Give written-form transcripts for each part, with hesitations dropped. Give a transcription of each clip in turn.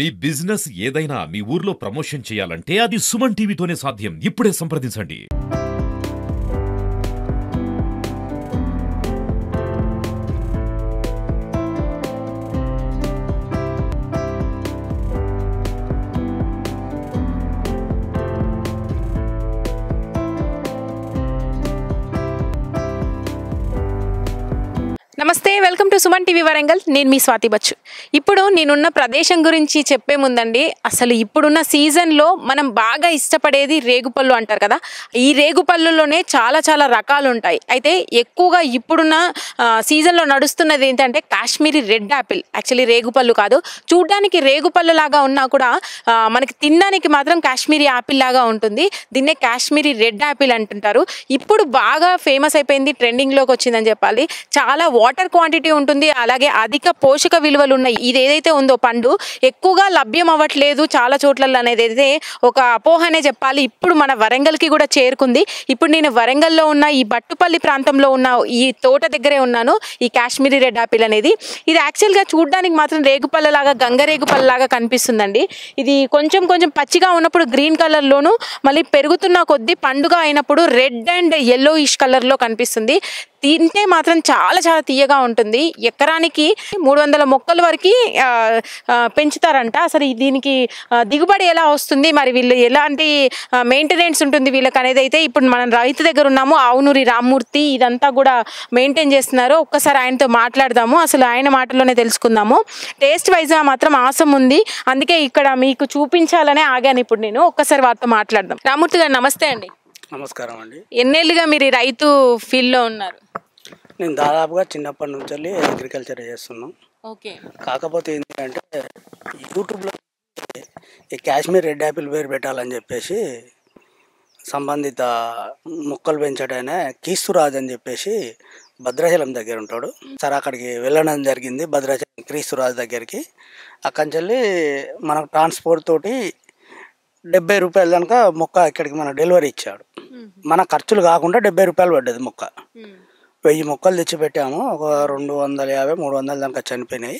మీ business ఏదైనా మీ ఊర్లో promotion చేయాలంటే అది సుమన్ టీవీతోనే సాధ్యం. ఇప్పుడే సంప్రదించండి. నమస్తే, welcome to Suman TV Warangal. నేను మీ స్వాతి బచ్చు. ఇప్పుడు నేనున్న ప్రదేశం గురించి చెప్పే ముందండి, అసలు ఇప్పుడున్న సీజన్లో మనం బాగా ఇష్టపడేది రేగుపళ్ళు అంటారు కదా. ఈ రేగుపళ్ళులోనే చాలా చాలా రకాలు ఉంటాయి. అయితే ఎక్కువగా ఇప్పుడున్న సీజన్లో నడుస్తున్నది ఏంటంటే కాశ్మీరీ రెడ్ యాపిల్. యాక్చువల్లీ రేగుపళ్ళు కాదు, చూడ్డానికి రేగుపళ్ళు లాగా ఉన్నా కూడా మనకి తినడానికి మాత్రం కాశ్మీరీ యాపిల్ లాగా ఉంటుంది. దీన్నే కాశ్మీరీ రెడ్ యాపిల్ అంటుంటారు. ఇప్పుడు బాగా ఫేమస్ అయిపోయింది, ట్రెండింగ్లోకి వచ్చిందని చెప్పాలి. చాలా వాటర్ క్వాంటిటీ ఉంటుంది, అలాగే అధిక పోషక విలువలు ఉన్నాయి. ఇది ఏదైతే ఉందో పండు ఎక్కువగా లభ్యం అవ్వట్లేదు చాలా చోట్ల అనేది అయితే ఒక అపోహనే చెప్పాలి. ఇప్పుడు మన వరంగల్కి కూడా చేరుకుంది. ఇప్పుడు నేను వరంగల్లో ఉన్న ఈ బట్టుపల్లి ప్రాంతంలో ఉన్న ఈ తోట దగ్గరే ఉన్నాను. ఈ కాశ్మీరీ రెడ్ యాపిల్ అనేది ఇది యాక్చువల్గా చూడడానికి మాత్రం రేగుపళ్ళలాగా గంగరేగుపళ్ళలాగా కనిపిస్తుందండి. ఇది కొంచెం కొంచెం పచ్చిగా ఉన్నప్పుడు గ్రీన్ కలర్లోను, మళ్ళీ పెరుగుతున్న కొద్దీ పండుగ అయినప్పుడు రెడ్ అండ్ yellowish కలర్లో కనిపిస్తుంది. తింటే మాత్రం చాలా చాలా తీయగా ఉంటుంది. ఎకరానికి 300 మొక్కల వరకు పెంచుతారంట. అసలు దీనికి దిగుబడి ఎలా వస్తుంది, మరి వీళ్ళు ఎలాంటి మెయింటెనెన్స్ ఉంటుంది వీళ్ళకి అనేది అయితే ఇప్పుడు మనం రైతు దగ్గర ఉన్నాము. ఆవునూరి రామ్మూర్తి ఇదంతా కూడా మెయింటైన్ చేస్తున్నారు. ఒక్కసారి ఆయనతో మాట్లాడదాము, అసలు ఆయన మాటల్లోనే తెలుసుకుందాము. టేస్ట్ వైజ్గా మాత్రం ఆసం ఉంది, అందుకే ఇక్కడ మీకు చూపించాలనే ఆగాను ఇప్పుడు నేను. ఒక్కసారి వారితో మాట్లాడదాం. రామ్మూర్తి గారు నమస్తే అండి. నమస్కారం అండి. ఎన్నేళ్ళుగా మీరు రైతు ఫీల్డ్లో ఉన్నారు? నేను దాదాపుగా చిన్నప్పటి నుంచి అగ్రికల్చర్ చేస్తున్నాం. ఓకే. కాకపోతే ఏంటంటే యూట్యూబ్లో ఈ కాశ్మీర్ రెడ్ యాపిల్ పేరు పెట్టాలని చెప్పేసి సంబంధిత మొక్కలు పెంచడైనా క్రీస్తురాజు అని చెప్పేసి భద్రాచలం దగ్గర ఉంటాడు సార్. అక్కడికి వెళ్ళడం జరిగింది, భద్రాచలం క్రీస్తురాజు దగ్గరికి. అక్కడి నుంచి మనకు ట్రాన్స్పోర్ట్ తోటి 70 రూపాయలు కనుక మొక్క ఇక్కడికి మన డెలివరీ ఇచ్చాడు. మన ఖర్చులు కాకుండా 70 రూపాయలు పడ్డది మొక్క. 1000 మొక్కలు తెచ్చిపెట్టాము. ఒక 250, 300 దాకా చనిపోయినాయి.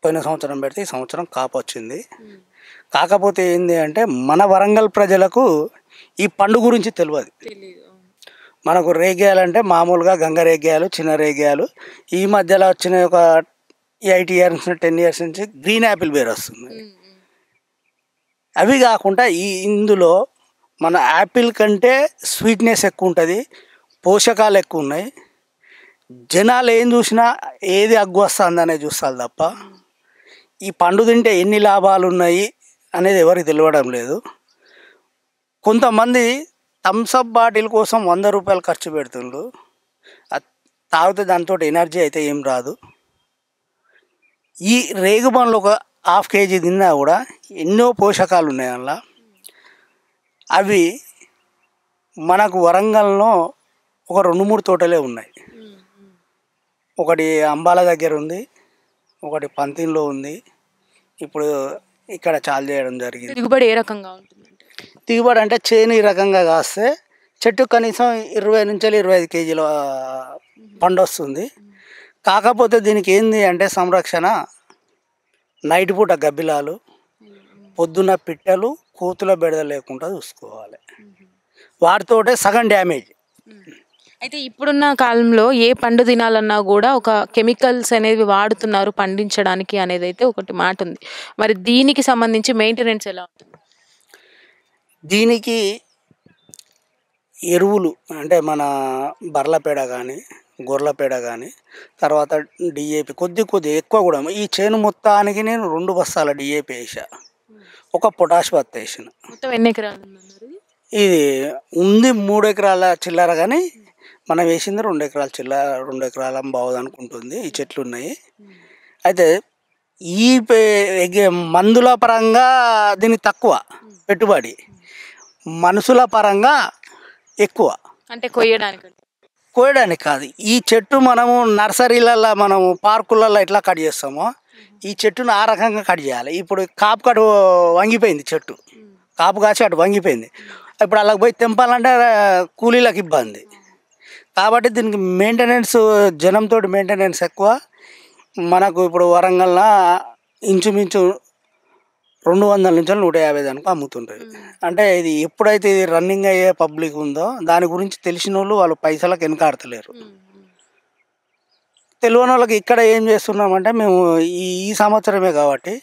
పోయిన సంవత్సరం పెడితే ఈ సంవత్సరం కాపు వచ్చింది. కాకపోతే ఏంది అంటే మన వరంగల్ ప్రజలకు ఈ పండు గురించి తెలియదు. మనకు రేగ్యాలంటే మామూలుగా గంగ రేగ్యాలు, చిన్న రేగ్యాలు. ఈ మధ్యలో వచ్చిన ఒక 8 ఇయర్స్ 10 ఇయర్స్ నుంచి గ్రీన్ యాపిల్ పేరు వస్తుంది. అవి కాకుండా ఇందులో మన యాపిల్ కంటే స్వీట్నెస్ ఎక్కువ ఉంటుంది, పోషకాలు ఎక్కువ ఉన్నాయి. జనాలు ఏం చూసినా ఏది అగ్గు వస్తుందనే చూస్తారు తప్ప ఈ పండు తింటే ఎన్ని లాభాలు ఉన్నాయి అనేది ఎవరికి తెలియడం లేదు. కొంతమంది థమ్సప్ బాటిల్ కోసం 100 రూపాయలు ఖర్చు పెడుతుండ్రు. తాగితే దాంతో ఎనర్జీ అయితే ఏం రాదు. ఈ రేగు పండ్లు ఒక 1/2 కేజీ తిన్నా కూడా ఎన్నో పోషకాలు ఉన్నాయి అందులో. అవి మనకు వరంగల్లో ఒక 2-3 తోటలే ఉన్నాయి. ఒకటి అంబాల దగ్గర ఉంది, ఒకటి పంతిన్లో ఉంది. ఇప్పుడు ఇక్కడ చాలు చేయడం జరిగింది. దిగుబడి ఏ రకంగా ఉంటుంది? దిగుబడి అంటే చేను ఈ రకంగా కాస్తే చెట్టు కనీసం 20 నుంచి 25 కేజీల పండు వస్తుంది. కాకపోతే దీనికి ఏంది అంటే సంరక్షణ, నైట్ పూట గబ్బిలాలు, పొద్దున్న పిట్టలు, కూతుల బెడద లేకుండా చూసుకోవాలి. వాటితోటే సగం డ్యామేజ్. అయితే ఇప్పుడున్న కాలంలో ఏ పండు తినాలన్నా కూడా ఒక కెమికల్స్ అనేవి వాడుతున్నారు పండించడానికి అనేది అయితే ఒకటి మాట ఉంది. మరి దీనికి సంబంధించి మెయింటెనెన్స్ ఎలా ఉంటుంది? దీనికి ఎరువులు అంటే మన బర్ల పేడ కానీ, గొర్రెల పేడ కానీ, తర్వాత డిఏపి కొద్ది ఎక్కువ కూడా. ఈ చేను మొత్తానికి నేను 2 బస్తాల డిఏపి వేసా, ఒక పొటాష్ బత్త వేసిన. మొత్తం ఎన్ని ఎకరాలు ఇది ఉంది? 3 ఎకరాల చిల్లర, కానీ మనం వేసింది 2 ఎకరాల చిల్లర, 2 ఎకరాల బావుది అనుకుంటుంది. ఈ చెట్లు ఉన్నాయి. అయితే ఈ మందుల పరంగా దీనికి తక్కువ పెట్టుబడి, మనుషుల పరంగా ఎక్కువ. అంటే కోయడానికి కాదు, ఈ చెట్టు మనము నర్సరీలలో, మనము పార్కులలో ఎట్లా కట్ చేస్తామో ఈ చెట్టును ఆ రకంగా కట్ చేయాలి. ఇప్పుడు కాపు కటు వంగిపోయింది, చెట్టు కాపు కాచి అటు వంగిపోయింది. ఇప్పుడు అలాగ పోయి తెంపాలంటే కూలీలకు ఇబ్బంది. కాబట్టి దీనికి మెయింటెనెన్స్, జనంతో మెయింటెనెన్స్ ఎక్కువ. మనకు ఇప్పుడు వరంగల్లో ఇంచుమించు 200 నుంచి 150 దానికి అమ్ముతుంటారు. అంటే ఇది ఎప్పుడైతే ఇది రన్నింగ్ అయ్యే పబ్లిక్ ఉందో దాని గురించి తెలిసిన వాళ్ళు పైసలకు వెనకాడతలేరు. తెలియని వాళ్ళకి ఇక్కడ ఏం చేస్తున్నామంటే మేము ఈ సంవత్సరమే కాబట్టి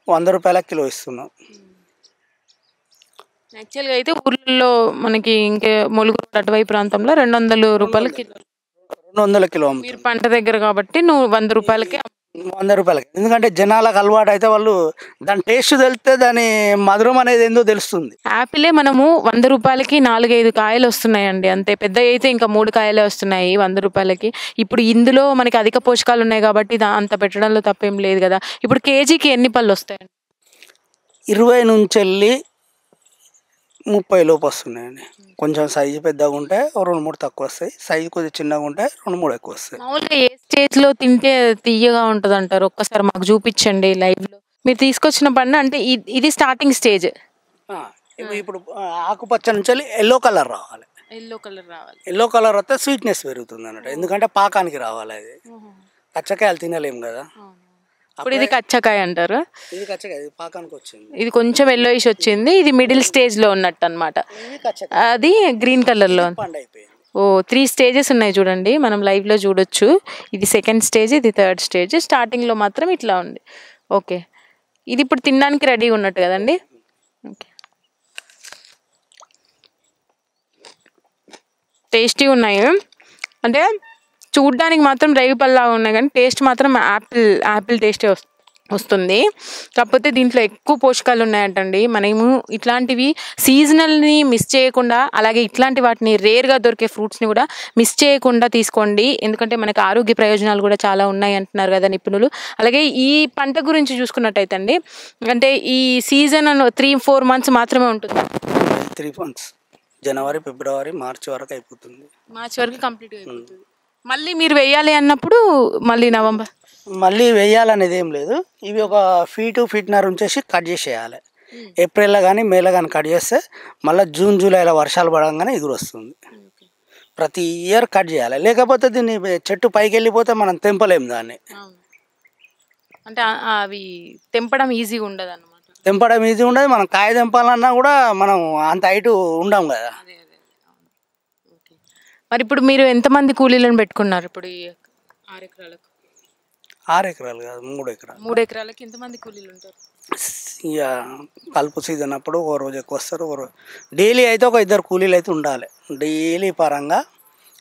100 రూపాయల కిలో ఇస్తున్నాం. యాక్చువల్గా అయితే ఊర్లలో మనకి ఇంకా ములుగు అటువైపు ప్రాంతంలో 200 రూపాయల కిలో 200 కిలో అమ్ముతాం. మీరు పంట దగ్గర కాబట్టి నువ్వు 100 రూపాయలకి 100 రూపాయలకి. ఎందుకంటే జనాలకు అలవాటు అయితే వాళ్ళు దాని టేస్ట్ తెలిస్తే దాని మధురం అనేది ఏందో తెలుస్తుంది. యాపిలే మనము 100 రూపాయలకి 4-5 కాయలు వస్తున్నాయండి, అంతే. పెద్ద అయితే ఇంకా 3 కాయలే వస్తున్నాయి 100 రూపాయలకి. ఇప్పుడు ఇందులో మనకి అధిక పోషకాలు ఉన్నాయి కాబట్టి అంత పెట్టడంలో తప్పేం లేదు కదా. ఇప్పుడు కేజీకి ఎన్ని పళ్ళు వస్తాయండి? 20 నుంచి వెళ్ళి 30 లోపు వస్తున్నాయండి. కొంచెం సైజు పెద్దగా ఉంటే 2-3 తక్కువ వస్తాయి, సైజు కొద్దిగా చిన్నగా ఉంటే 2-3 ఎక్కువ వస్తాయి. మామూలుగా ఏ స్టేజ్లో తింటే తీయగా ఉంటుంది అంటారు? ఒక్కసారి మాకు చూపించండి లైవ్లో. మీరు తీసుకొచ్చిన పండు అంటే ఇది స్టార్టింగ్ స్టేజ్. ఇప్పుడు ఆకుపచ్చ నుంచి వెళ్ళి ఎల్లో కలర్ రావాలి. ఎల్లో కలర్ వస్తే స్వీట్నెస్ పెరుగుతుంది అన్నట్టు. ఎందుకంటే పాకానికి రావాలి. అది కచ్చకాయలు తినలేము కదా. ఇప్పుడు ఇది కచ్చకాయ అంటారు. ఇది కచ్చకాయ, ఇది పాకానికి వచ్చింది. ఇది కొంచెం ఎల్లోయిష్ వచ్చింది, ఇది మిడిల్ స్టేజ్ లో ఉన్నట్టు అన్నమాట. అది గ్రీన్ కలర్ లో. ఓ 3 స్టేజెస్ ఉన్నాయి చూడండి, మనం లైవ్ లో చూడొచ్చు. ఇది సెకండ్ స్టేజ్, ఇది థర్డ్ స్టేజ్. స్టార్టింగ్ లో మాత్రం ఇట్లా ఉంది. ఓకే, ఇది ఇప్పుడు తినడానికి రెడీగా ఉన్నట్టు కదండి. ఓకే, టేస్టీ ఉన్నాయి. అంటే చూడ్డానికి మాత్రం రేగిపళ్ళలాగా ఉన్నాయి కానీ టేస్ట్ మాత్రం యాపిల్ టేస్టే వస్తుంది. కాకపోతే దీంట్లో ఎక్కువ పోషకాలు ఉన్నాయంటండి. మనము ఇట్లాంటివి సీజనల్ని మిస్ చేయకుండా, అలాగే ఇట్లాంటి వాటిని రేర్గా దొరికే ఫ్రూట్స్ని కూడా మిస్ చేయకుండా తీసుకోండి. ఎందుకంటే మనకు ఆరోగ్య ప్రయోజనాలు కూడా చాలా ఉన్నాయి అంటున్నారు కదా నిపుణులు. అలాగే ఈ పంట గురించి చూసుకున్నట్టయితే అండి, అంటే ఈ సీజన్ 3-4 మంత్స్ మాత్రమే ఉంటుంది. 3 మంత్స్, జనవరి, ఫిబ్రవరి, మార్చి వరకు అయిపోతుంది. మార్చి వరకు కంప్లీట్గా అయిపోతుంది. మళ్ళీ మీరు వేయాలి అన్నప్పుడు మళ్ళీ నవంబర్ మళ్ళీ వేయాలనేది ఏం లేదు. ఇవి ఒక ఫీట్న్నర ఉంచేసి కట్ చేసేయాలి. ఏప్రిల్లో కానీ మేలో కానీ కట్ చేస్తే మళ్ళీ జూన్ జూలైలో వర్షాలు పడంగానే ఎగురు వస్తుంది. ప్రతి ఇయర్ కట్ చేయాలి, లేకపోతే దీన్ని చెట్టు పైకి వెళ్ళిపోతే మనం తెంపలేము దాన్ని. అంటే అవి తెంపడం ఈజీగా ఉండదు అన్నమాట. తెంపడం ఈజీ ఉండదు. మనం కాయ తెంపాలన్నా కూడా మనం అంత హైట్ ఉండం కదా. మరి ఇప్పుడు మీరు ఎంతమంది కూలీలను పెట్టుకున్నారు ఇప్పుడు ఈ 6 ఎకరాలకు? 6 ఎకరాలు కాదు, 3 ఎకరాలు. 3 ఎకరాలకి ఎంతమంది కూలీలు ఉంటారు? ఇక కలుపు సీజన్ అప్పుడు ఒక రోజు ఎక్కువ వస్తారు, ఒక రోజు డైలీ అయితే ఒక 2 కూలీలు అయితే ఉండాలి. డైలీ పరంగా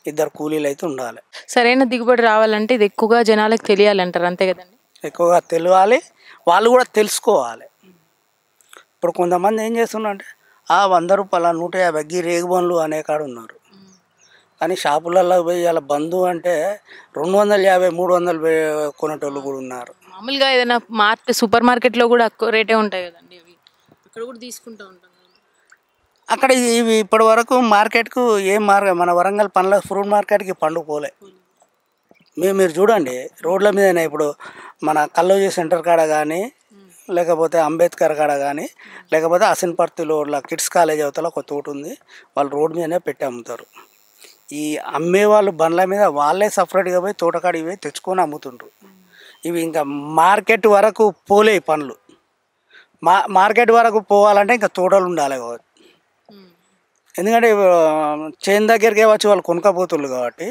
2 కూలీలు అయితే ఉండాలి. సరైన దిగుబడి రావాలంటే ఇది ఎక్కువగా జనాలకు తెలియాలంటారు, అంతే కదండి? ఎక్కువగా తెలియాలి, వాళ్ళు కూడా తెలుసుకోవాలి. ఇప్పుడు కొంతమంది ఏం చేస్తున్నారంటే 100 రూపాయల 150 రేగు బండ్లు అనే కాడ ఉన్నారు. కానీ షాపులలో పోయి అలా బంధు అంటే 250-300 కొనేటోళ్ళు కూడా ఉన్నారు. మామూలుగా ఏదైనా సూపర్ మార్కెట్లో కూడా ఎక్కువ రేటే ఉంటాయి కదండి, ఇవి అక్కడ కూడా తీసుకుంటూ ఉంటాం. అక్కడ ఇవి ఇప్పటి వరకు మార్కెట్కు మన వరంగల్ పండ్ల ఫ్రూట్ మార్కెట్కి పండు పోలే. మీరు చూడండి రోడ్ల మీదనే, ఇప్పుడు మన కల్లోజీ సెంటర్ కాడ కానీ, లేకపోతే అంబేద్కర్ కాడ కానీ, లేకపోతే అసిన్పర్తిలో కిడ్స్ కాలేజ్ అవతల ఒక తోట ఉంది, వాళ్ళు రోడ్ మీదనే పెట్టి అమ్ముతారు. ఈ అమ్మే వాళ్ళు బండ్ల మీద వాళ్ళే సపరేట్గా పోయి తోటకాడికి పోయి తెచ్చుకొని అమ్ముతుండ్రు. ఇవి ఇంకా మార్కెట్ వరకు పోలే ఈ పండ్లు. మార్కెట్ వరకు పోవాలంటే ఇంకా తోటలు ఉండాలి కాబట్టి, ఎందుకంటే చేను దగ్గరికే వచ్చి వాళ్ళు కొనుక్కపోతుండ్రు కాబట్టి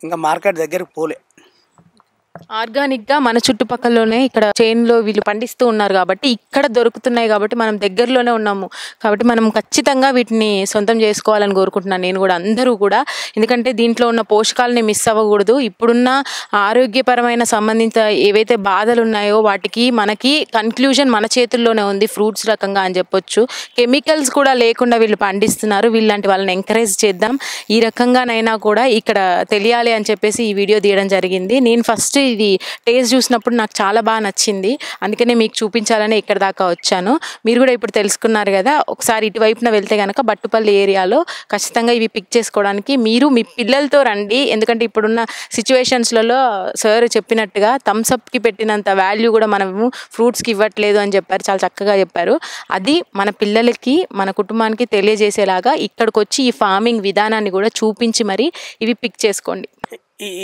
ఇంకా మార్కెట్ దగ్గరికి పోలే. ఆర్గానిక్గా మన చుట్టుపక్కలలోనే ఇక్కడ చైన్లో వీళ్ళు పండిస్తూ ఉన్నారు కాబట్టి ఇక్కడ దొరుకుతున్నాయి కాబట్టి మనం దగ్గరలోనే ఉన్నాము కాబట్టి మనం ఖచ్చితంగా వీటిని సొంతం చేసుకోవాలని కోరుకుంటున్నాను నేను కూడా, అందరూ కూడా. ఎందుకంటే దీంట్లో ఉన్న పోషకాలని మిస్ అవ్వకూడదు. ఇప్పుడున్న ఆరోగ్యపరమైన సంబంధిత ఏవైతే బాధలు ఉన్నాయో వాటికి మనకి కన్క్లూజన్ మన చేతుల్లోనే ఉంది, ఫ్రూట్స్ రకంగా అని చెప్పొచ్చు. కెమికల్స్ కూడా లేకుండా వీళ్ళు పండిస్తున్నారు. వీళ్ళంటి వాళ్ళని ఎంకరేజ్ చేద్దాం. ఈ రకంగానైనా కూడా ఇక్కడ తెలియాలి అని చెప్పేసి ఈ వీడియో తీయడం జరిగింది. నేను ఫస్ట్ ఇది టేస్ట్ చూసినప్పుడు నాకు చాలా బాగా నచ్చింది, అందుకనే మీకు చూపించాలని ఇక్కడ దాకా వచ్చాను. మీరు కూడా ఇప్పుడు తెలుసుకున్నారు కదా. ఒకసారి ఇటువైపున వెళ్తే కనుక బట్టుపల్లి ఏరియాలో ఖచ్చితంగా ఇవి పిక్ చేసుకోవడానికి మీరు మీ పిల్లలతో రండి. ఎందుకంటే ఇప్పుడున్న సిచ్యువేషన్స్లలో సార్ చెప్పినట్టుగా థమ్స్అప్కి పెట్టినంత వాల్యూ కూడా మనము ఫ్రూట్స్కి ఇవ్వట్లేదు అని చెప్పారు, చాలా చక్కగా చెప్పారు. అది మన పిల్లలకి మన కుటుంబానికి తెలియజేసేలాగా ఇక్కడికి వచ్చి ఈ ఫార్మింగ్ విధానాన్ని కూడా చూపించి మరి ఇవి పిక్ చేసుకోండి.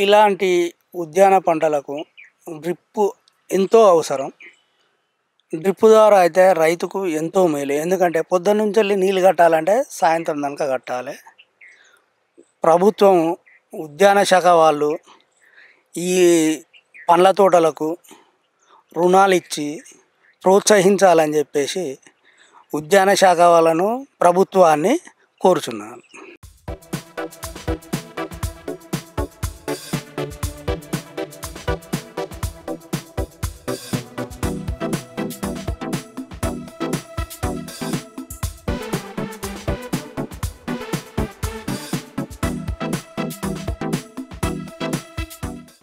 ఇలాంటి ఉద్యాన పంటలకు డ్రిప్ ఎంతో అవసరం. డ్రిప్ ద్వారా అయితే రైతుకు ఎంతో మేలు. ఎందుకంటే పొద్దున్న నుంచి వెళ్ళి నీళ్ళు కట్టాలంటే సాయంత్రం దాకా కట్టాలి. ప్రభుత్వం ఉద్యాన శాఖ వాళ్ళు ఈ పండ్ల తోటలకు రుణాలు ఇచ్చి ప్రోత్సహించాలని చెప్పేసి ఉద్యాన శాఖ వాళ్ళను ప్రభుత్వాన్ని కోరుచున్నాను.